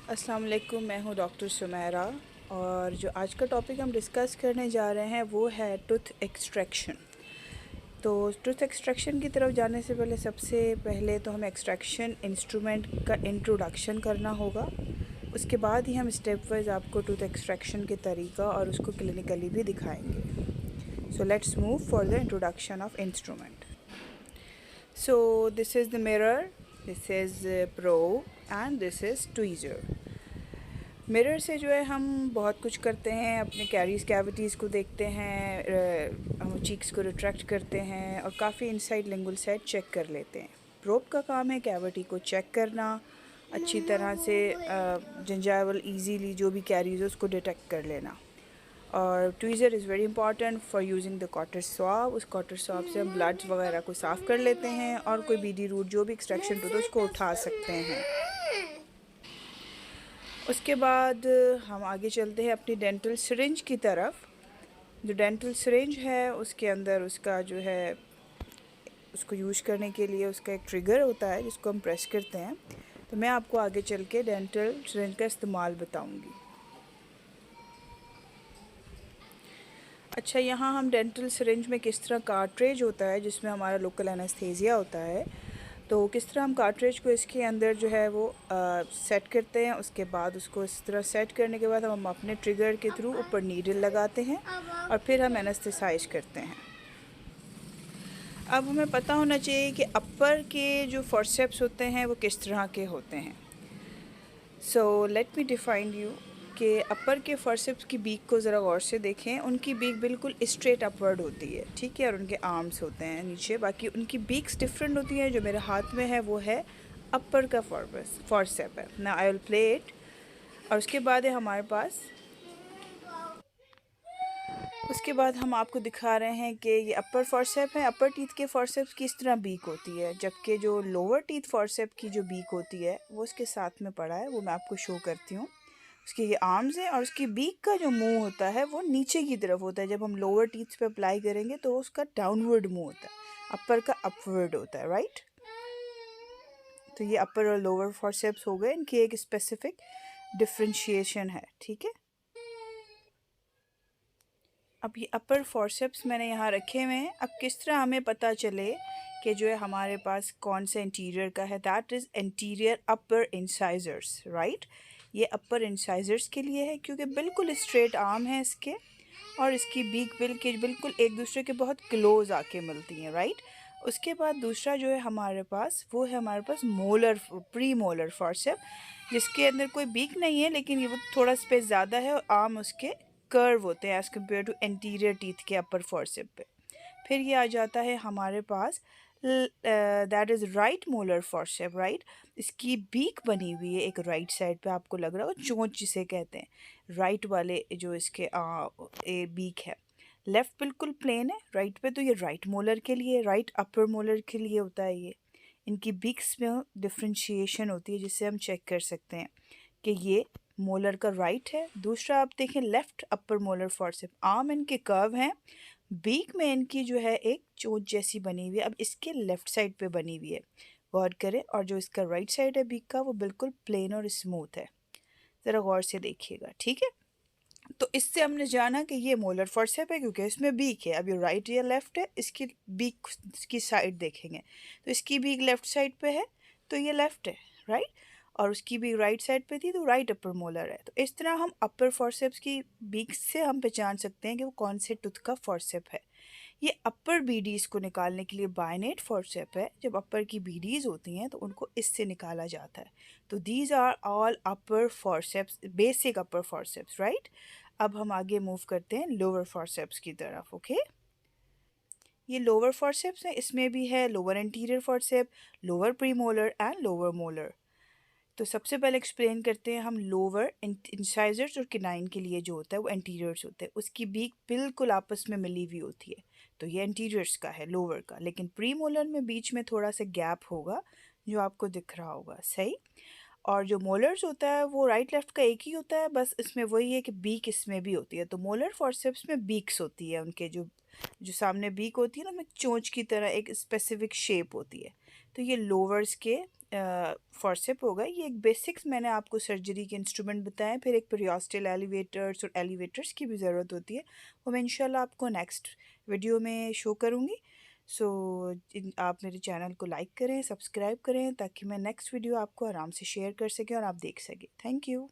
अस्सलाम वालेकुम, मैं हूँ डॉक्टर सुमेरा। और जो आज का टॉपिक हम डिस्कस करने जा रहे हैं वो है टूथ एक्सट्रैक्शन। तो टूथ एक्सट्रैक्शन की तरफ जाने से पहले सबसे पहले तो हमें एक्सट्रैक्शन इंस्ट्रूमेंट का इंट्रोडक्शन करना होगा। उसके बाद ही हम स्टेप वाइज आपको टूथ एक्सट्रैक्शन के तरीका और उसको क्लिनिकली भी दिखाएंगे। So let's move for the introduction of instrument. So this is the mirror, this is probe and this is tweezer. Mirror से जो है हम बहुत कुछ करते हैं, अपने कैरीज कैविटीज़ को देखते हैं, हम चीक्स को रिट्रैक्ट करते हैं और काफ़ी इनसाइड लिंगुअल साइड चेक कर लेते हैं। प्रोब का काम है कैविटी को चेक करना, अच्छी तरह से जिंजाइवल इजीली जो भी कैरीज है उसको डिटेक्ट कर लेना। और tweezer is very important for using the cotton swab. उस कॉटर स्वाब से हम ब्लड्स वगैरह को साफ़ कर लेते हैं और कोई बीडी रूट जो भी एक्सट्रैक्शन टूथ उसको उठा सकते हैं। उसके बाद हम आगे चलते हैं अपनी डेंटल सिरिंज की तरफ। जो डेंटल सिरिंज है उसके अंदर उसका जो है उसको यूज करने के लिए उसका एक ट्रिगर होता है जिसको हम प्रेस करते हैं। तो मैं आपको आगे चल के डेंटल सिरिंज का इस्तेमाल बताऊंगी। अच्छा, यहाँ हम डेंटल सिरिंज में किस तरह कार्ट्रेज होता है जिसमें हमारा लोकल एनेस्थेसिया होता है, तो किस तरह हम कार्ट्रेज को इसके अंदर जो है वो सेट करते हैं। उसके बाद उसको इस तरह सेट करने के बाद हम अपने ट्रिगर के थ्रू ऊपर नीडल लगाते हैं और फिर हम एनेस्थेसाइज करते हैं। अब हमें पता होना चाहिए कि अपर के जो फोर्सेप्स होते हैं वो किस तरह के होते हैं। So let me define you कि अपर के फोर्सेप्स की बीक को ज़रा गौर से देखें। उनकी बीक बिल्कुल स्ट्रेट अपवर्ड होती है, ठीक है, और उनके आर्म्स होते हैं नीचे। बाकी उनकी बीक्स डिफरेंट होती हैं। जो मेरे हाथ में है वो है अपर का फोर्सेप है ना। I will play it. और उसके बाद हम आपको दिखा रहे हैं कि ये अपर फोर्सेप है। अपर टीथ के फोर्सेप्स की इस तरह बीक होती है, जबकि जो लोअर टीथ फोर्सेप की जो बीक होती है वो उसके साथ में पड़ा है, वो मैं आपको शो करती हूँ। उसके ये आर्म्स हैं और उसकी बीक का जो मुंह होता है वो नीचे की तरफ होता है। जब हम लोअर टीथ पे अप्लाई करेंगे तो उसका डाउनवर्ड मुंह होता है, अपर का अपवर्ड होता है, राइट। तो ये अपर और लोअर फोर्सेप्स हो गए, इनकी एक स्पेसिफिक डिफ्रेंशिएशन है, ठीक है। अब ये अपर फोर्सेप्स मैंने यहाँ रखे हुए हैं। अब किस तरह हमें पता चले कि जो है हमारे पास कौन से इंटीरियर का है, that is interior upper incisors, right. ये अपर इंसाइजर्स के लिए है क्योंकि बिल्कुल स्ट्रेट आर्म है इसके और इसकी बीक बिल के बिल्कुल एक दूसरे के बहुत क्लोज आके मिलती हैं, राइट। उसके बाद दूसरा जो है हमारे पास वो है हमारे पास मोलर प्री मोलर फोर्सेप, जिसके अंदर कोई बीक नहीं है लेकिन ये वो थोड़ा स्पेस ज़्यादा है और आर्म उसके कर्व होते हैं as compare to anterior teeth के अपर फोर्सेप पे। फिर ये आ जाता है हमारे पास that is right molar forcep, right. इसकी बीक बनी हुई है एक राइट साइड पे, आपको लग रहा हो चोंच जिसे कहते हैं, राइट वाले जो इसके बीक है। लेफ़्ट बिल्कुल प्लेन है, राइट पे तो ये राइट मोलर के लिए, राइट अपर मोलर के लिए होता है ये। इनकी बीक्स में डिफ्रेंशिएशन होती है जिससे हम चेक कर सकते हैं कि ये मोलर का राइट है। दूसरा आप देखें left upper molar forcep, arm इनके कर्व हैं, बीक में इनकी जो है एक चोंच जैसी बनी हुई है, अब इसके लेफ़्ट साइड पे बनी हुई है, गौर करें। और जो इसका राइट साइड है बीक का वो बिल्कुल प्लेन और स्मूथ है, ज़रा गौर से देखिएगा, ठीक है। तो इससे हमने जाना कि ये मोलर फोर्सेप है क्योंकि इसमें बीक है। अब ये राइट या लेफ़्ट है, इसकी बीक की साइड देखेंगे तो इसकी बीक लेफ़्ट साइड पे है तो ये लेफ़्ट है, राइट। और उसकी भी राइट साइड पे थी तो राइट अपर मोलर है। तो इस तरह हम अपर फोर्सेप्स की बीक से हम पहचान सकते हैं कि वो कौन से टूथ का फोर्सेप है। ये अपर बीडीज़ को निकालने के लिए बायनेट फोर्सेप है। जब अपर की बीडीज़ होती हैं तो उनको इससे निकाला जाता है। तो these are all upper forceps, basic upper forceps, right. अब हम आगे मूव करते हैं लोअर फोर्सेप्स की तरफ, ओके। ये लोअर फोर्सेप्स हैं, इसमें भी है lower anterior forcep, lower premolar and lower molar. तो सबसे पहले एक्सप्लेन करते हैं हम लोअर इंसाइजर्स और किनाइन के लिए जो होता है वो एंटीरियर्स होते हैं। उसकी बीक बिल्कुल आपस में मिली हुई होती है, तो ये एंटीरियर्स का है, लोअर का। लेकिन प्रीमोलर में बीच में थोड़ा सा गैप होगा जो आपको दिख रहा होगा, सही। और जो मोलर्स होता है वो राइट लेफ्ट का एक ही होता है, बस इसमें वही है कि बीक इसमें भी होती है। तो मोलर फोर्सेप्स में बीक्स होती है, उनके जो जो सामने बीक होती है ना, उनमें चोंच की तरह एक स्पेसिफिक शेप होती है। तो ये लोअर्स के फॉर्सेप होगा। ये एक बेसिक्स मैंने आपको सर्जरी के इंस्ट्रूमेंट बताएं, फिर एक पेरियोस्टल एलिवेटर्स और एलिवेटर्स की भी ज़रूरत होती है, वो मैं इंशाल्लाह आपको नेक्स्ट वीडियो में शो करूँगी। सो आप मेरे चैनल को लाइक करें, सब्सक्राइब करें, ताकि मैं नेक्स्ट वीडियो आपको आराम से शेयर कर सकें और आप देख सकें। Thank you.